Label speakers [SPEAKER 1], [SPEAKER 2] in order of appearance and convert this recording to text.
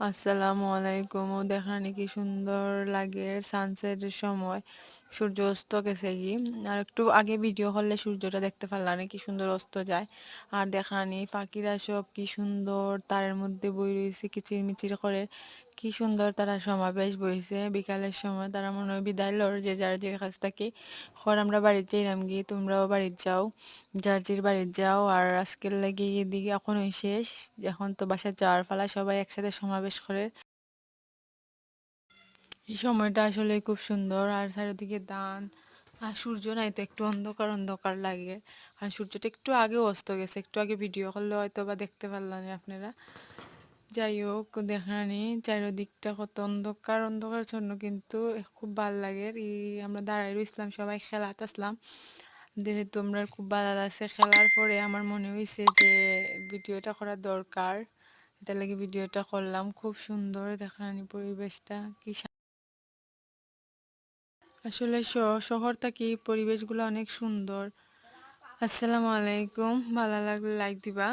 [SPEAKER 1] আসসালামু আলাইকুম। ও দেখানি কি সুন্দর লাগে সানসেটের সময় সূর্য অস্ত গেছে কি। আর একটু আগে ভিডিও করলে সূর্যটা দেখতে পারলাম কি সুন্দর অস্ত যায়। আর দেখানি পাখিরা সব কি সুন্দর তারের মধ্যে বই রয়েছে কিচিরমিচির করে, কি সুন্দর তারা সমাবেশ বইছে। বিকালের সময় তারা মনে হয় বিদায় লর যে যার যে কাছ থেকে। খর আমরা বাড়িতে যাইলাম গিয়ে, তোমরাও বাড়িতে যাও, যার যার বাড়িতে যাও। আর আজকের লাগে এদিকে এখনই শেষ, এখন তো বাসায় যাওয়ার পালা, সবাই একসাথে সমাবেশ করে। এই সময়টা আসলে খুব সুন্দর। আর চারিদিকে ধান, আর সূর্য নাই তো একটু অন্ধকার অন্ধকার লাগে। আর সূর্যটা একটু আগে অস্ত গেছে, একটু আগে ভিডিও করলে হয়তো বা দেখতে পারলাম না আপনারা। যাই হোক দেখানি চারিদিকটা কত অন্ধকার অন্ধকার জন্য কিন্তু খুব ভাল লাগে। আমরা দাঁড়াই রইছিলাম সবাই খেলাতে আসলাম, যেহেতু আমরা খুব ভালো লাগছে। খেলার পরে আমার মনে হয়েছে যে ভিডিওটা করা দরকার, এটা লাগে ভিডিওটা করলাম। খুব সুন্দর দেখানি পরিবেশটা কি আসলে শহর থাকি পরিবেশগুলো অনেক সুন্দর। আসসালামু আলাইকুম, ভালো লাগলে লাইক দিবা।